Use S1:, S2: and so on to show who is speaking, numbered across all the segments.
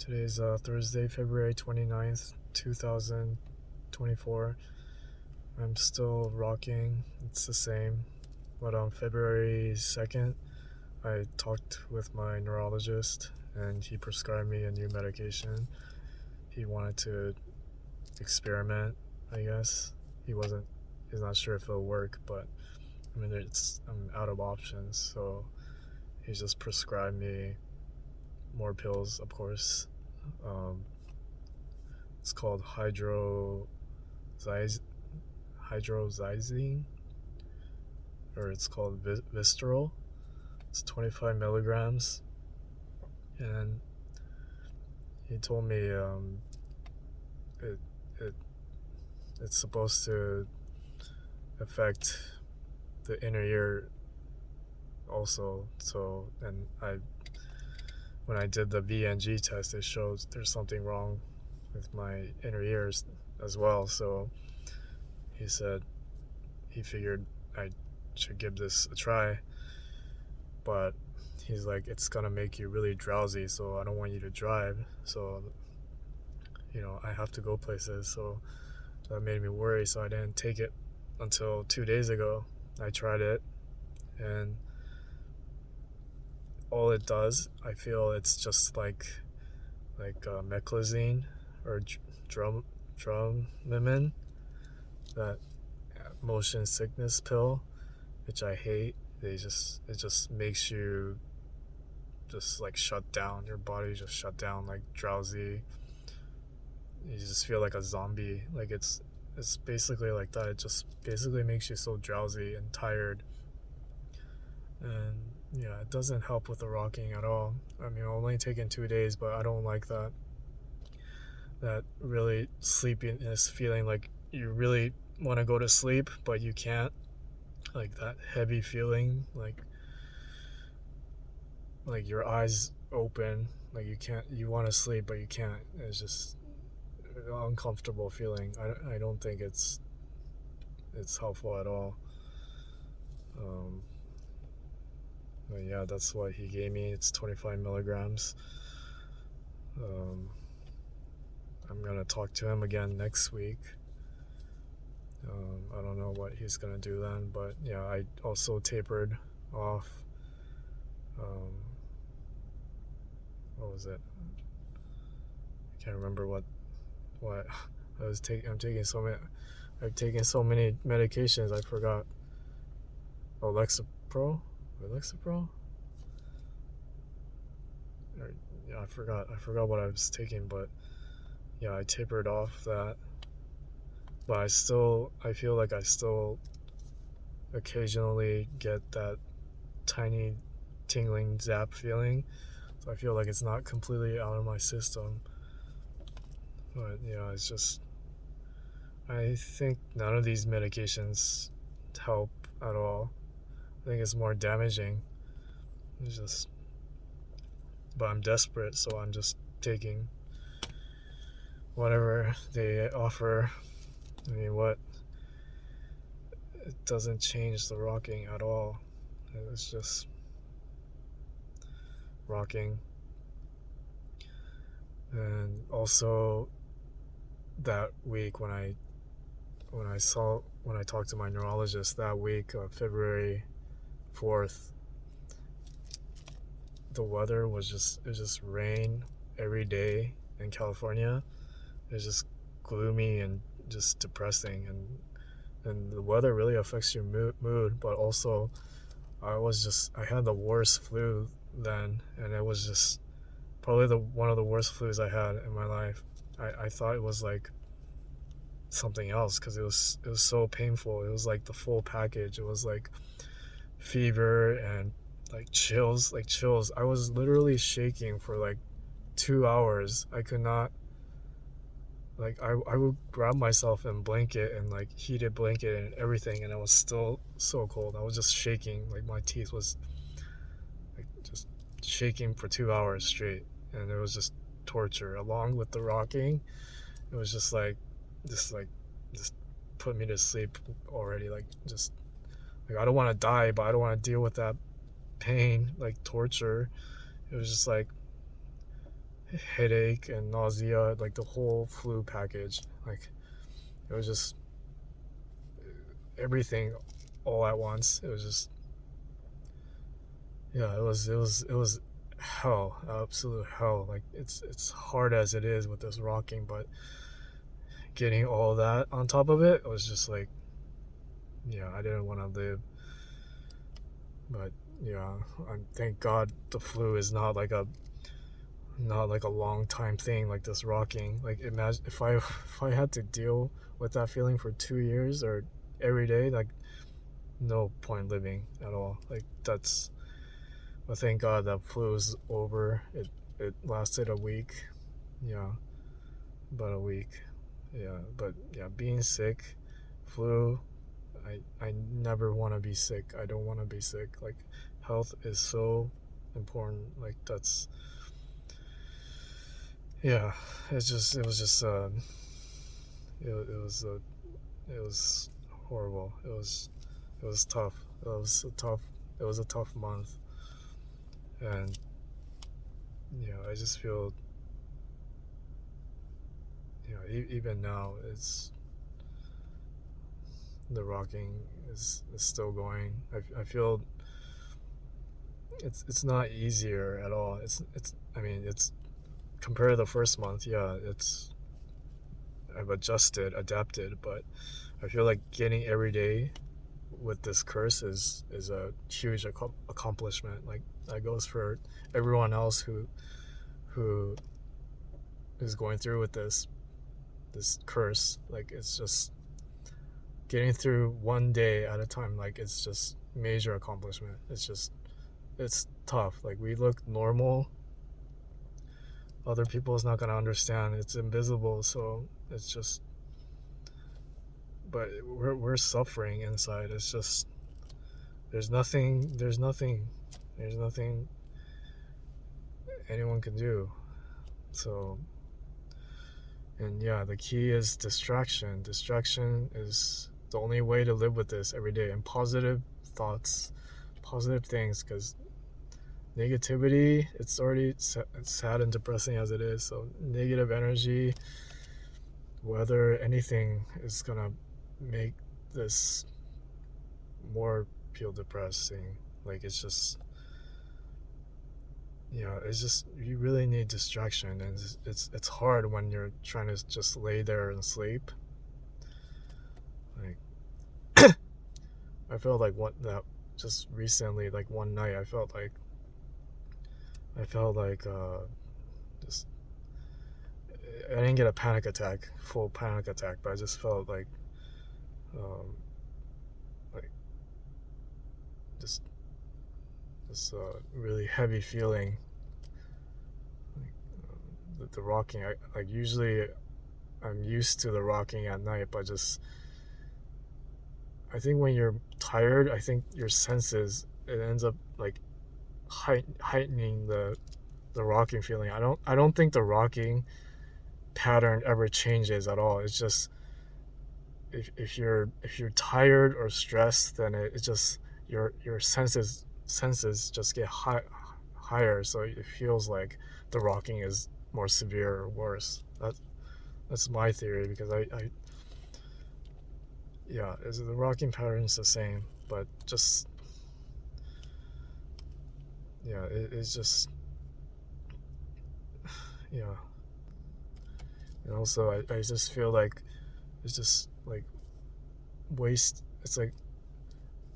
S1: Today's Thursday, February 29th, 2024. I'm still rocking. It's the same. But on February 2nd, I talked with my neurologist and he prescribed me a new medication. He wanted to experiment, I guess. He's not sure if it'll work, but I mean, I'm out of options, so he just prescribed me more pills, of course. It's called Hydroxyzine, or it's called Vistral. It's 25 milligrams, and he told me it's supposed to affect the inner ear also. So, and when I did the VNG test, it shows there's something wrong with my inner ears as well. So he said he figured I should give this a try, but he's like, it's gonna make you really drowsy, so I don't want you to drive, so I have to go places. So that made me worry, so I didn't take it until 2 days ago. I tried it, and all it does, I feel it's just like meclizine or Dramamine, that motion sickness pill, which I hate. It just makes you just like shut down. Your body just shut down, like drowsy. You just feel like a zombie. Like it's basically like that. It just basically makes you so drowsy and tired. And yeah, it doesn't help with the rocking at all. I mean, I've only taken 2 days, but I don't like that really sleepiness feeling, like you really want to go to sleep but you can't, like that heavy feeling, like your eyes open, like you want to sleep but you can't. It's just an uncomfortable feeling. I don't think it's helpful at all. But yeah, that's what he gave me. It's 25 milligrams. I'm gonna talk to him again next week. I don't know what he's gonna do then, but yeah, I also tapered off. What was it? I can't remember what I was taking. I've taken so many medications, I forgot. Oh, Lexapro? Yeah, I forgot what I was taking, but yeah, I tapered off that. But I feel like I still occasionally get that tiny tingling zap feeling. So I feel like it's not completely out of my system. But yeah, it's just, I think none of these medications help at all. I think it's more damaging. But I'm desperate, so I'm just taking whatever they offer. I mean, it doesn't change the rocking at all. It's just rocking. And also that week when I talked to my neurologist that week, February 4th, the weather was just rain every day in California. It was just gloomy and just depressing, and the weather really affects your mood. But also I had the worst flu then, and it was just probably one of the worst flus I had in my life. I thought it was like something else because it was so painful. It was like the full package. It was like fever and like chills. I was literally shaking for like 2 hours. I could not, like I would grab myself in blanket and like heated blanket and everything, and I was still so cold. I was just shaking, like my teeth was like just shaking for 2 hours straight, and it was just torture. Along with the rocking, it was just put me to sleep already. Like I don't want to die, but I don't want to deal with that pain, like torture. It was just like headache and nausea, like the whole flu package. Like it was just everything all at once. It was just, yeah, it was hell, absolute hell. Like it's hard as it is with this rocking, but getting all that on top of it was just like, yeah, I didn't want to live. But yeah, thank God the flu is not like a long time thing like this rocking. Like imagine if I had to deal with that feeling for 2 years or every day, like no point living at all. Like that's, but thank God that flu is over. It lasted a week. Yeah, about a week. Yeah, but yeah, being sick, flu, I never want to be sick. I don't want to be sick. Like health is so important. Like that's, yeah, it was horrible. It was tough. It was a tough month. And I just feel, even now it's, the rocking is still going. I feel it's not easier at all. It's I mean, it's compared to the first month, yeah, I've adapted, but I feel like getting every day with this curse is a huge accomplishment. Like that goes for everyone else who is going through with this curse. Like it's just getting through one day at a time. Like it's just major accomplishment. It's tough. Like we look normal, other people is not going to understand. It's invisible, so it's just, but we're suffering inside. It's just, there's nothing anyone can do. So, and yeah, the key is distraction. Distraction is the only way to live with this every day, and positive thoughts, positive things, because negativity, it's already sad and depressing as it is. So negative energy, whether anything, is gonna make this more feel depressing. Like it's just, you really need distraction, and it's hard when you're trying to just lay there and sleep. Like I felt like just recently, like one night, I felt like just, I didn't get a full panic attack, but I just felt like like just this really heavy feeling. Like the rocking, like usually I'm used to the rocking at night, but just, I think when you're tired, I think your senses, it ends up like heightening the rocking feeling. I don't think the rocking pattern ever changes at all. It's just, if you're tired or stressed, then it just, your senses just get higher, so it feels like the rocking is more severe or worse. That's my theory, because the rocking pattern is the same, but just, it's just, and also I just feel like it's just like waste. It's like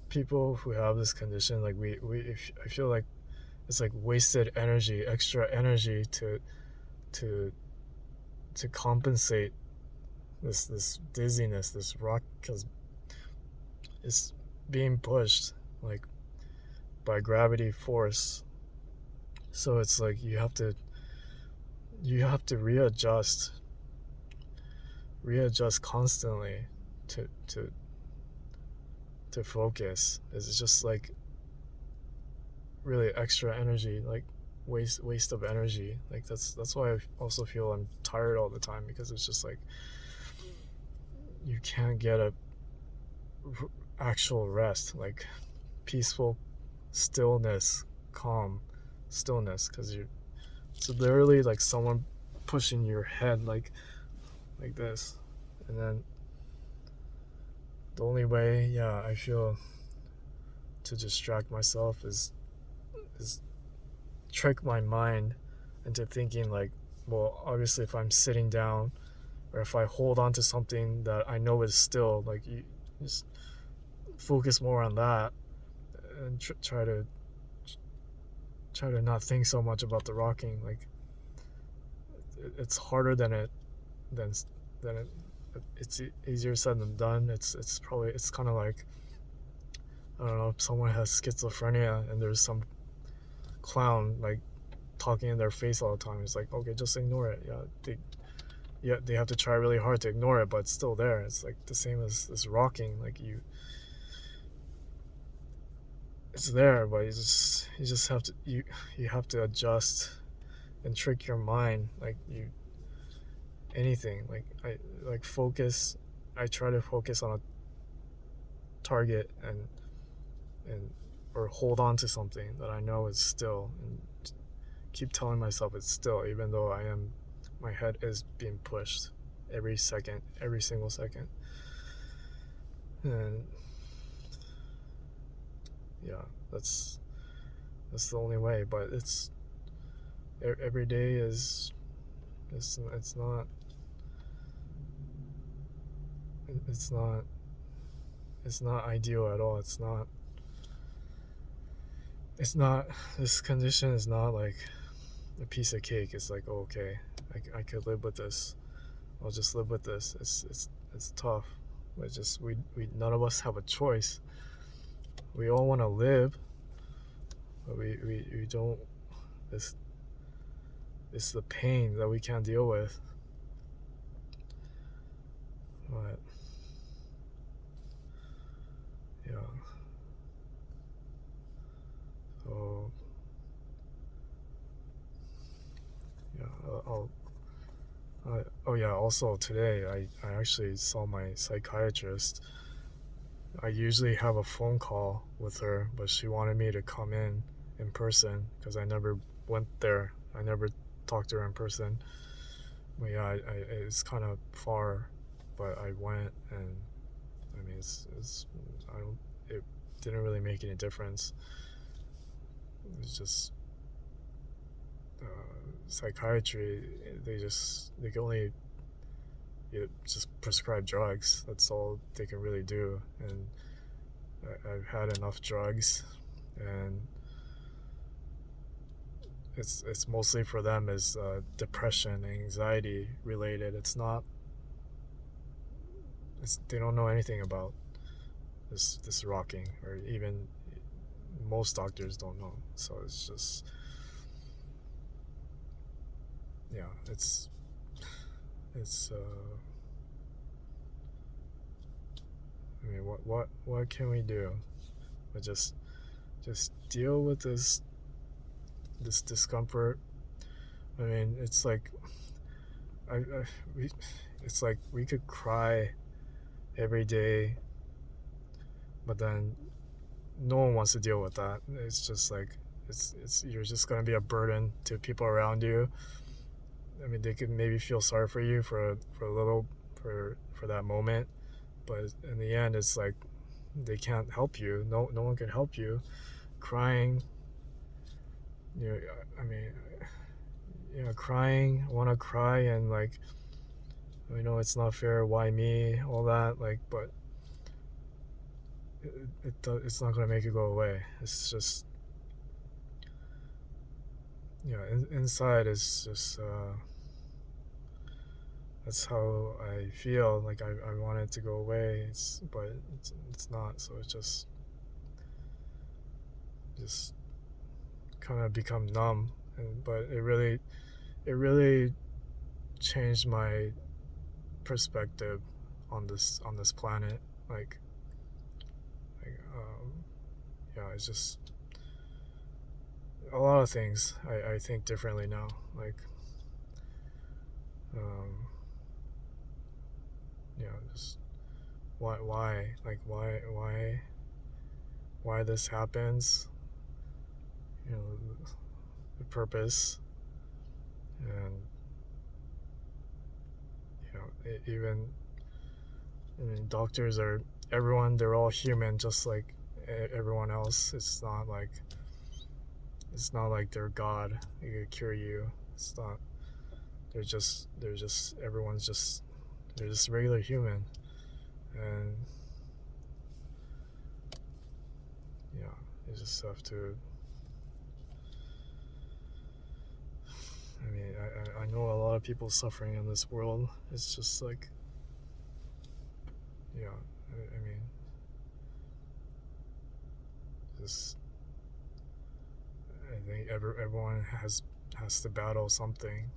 S1: people who have this condition, like I feel like it's like wasted energy, extra energy to compensate this dizziness, this rock, because it's being pushed like by gravity force. So it's like you have to readjust constantly to focus. It's just like really extra energy, like waste of energy. Like that's why I also feel I'm tired all the time, because it's just like you can't get a actual rest, like peaceful stillness, calm stillness, because you're It's literally like someone pushing your head like this. And then the only way, yeah, I feel to distract myself is trick my mind into thinking like, well, obviously if I'm sitting down or if I hold on to something that I know is still, like, you just focus more on that and try to not think so much about the rocking. Like, it's harder than it it's easier said than done. It's probably, it's kind of like, I don't know, if someone has schizophrenia and there's some clown like talking in their face all the time. It's like, okay, just ignore it. They have to try really hard to ignore it, but it's still there. It's like the same as rocking. Like, it's there, but you just have to you have to adjust and trick your mind. Like, anything, like, I focus. I try to focus on a target and or hold on to something that I know is still, and keep telling myself it's still, even though my head is being pushed every single second. And yeah, that's the only way. But it's every day is it's not ideal at all. It's not this condition is not like a piece of cake. It's like, oh, okay, I could live with this. I'll just live with this. It's tough. But just we none of us have a choice. We all want to live, but we don't. It's the pain that we can't deal with. But yeah. So yeah, oh yeah. Also today, I actually saw my psychiatrist. I usually have a phone call with her, but she wanted me to come in person because I never went there. I never talked to her in person. But yeah, it's kind of far, but I went, and I mean, it didn't really make any difference. It's just psychiatry. They can only just prescribe drugs. That's all they can really do. And I've had enough drugs, and it's mostly for them is depression, anxiety related. They don't know anything about this rocking, or even most doctors don't know. So it's just, yeah, it's I mean, what can we do? But just deal with this discomfort. I mean, it's like it's like we could cry every day, but then no one wants to deal with that. It's just like you're just gonna be a burden to people around you. I mean, they could maybe feel sorry for you for a little for that moment, but in the end, it's like they can't help you. No one can help you. Crying, I mean, crying, want to cry, and like, it's not fair. Why me? All that, like, but it's not gonna make it go away. It's just, inside is just that's how I feel. Like, I want it to go away, but it's not. So it's just kind of become numb. But it really changed my perspective on this planet. Like yeah, it's just a lot of things I think differently now. Like just why this happens, the purpose, And even, I mean, doctors are everyone. They're all human, just like everyone else. It's not like they're God. They could cure you. It's not. They're just everyone's just they're just regular human, and you just have to. I mean, I know a lot of people suffering in this world. It's just like, I mean, just I think everyone has to battle something.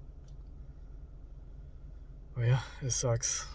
S1: But yeah, it sucks.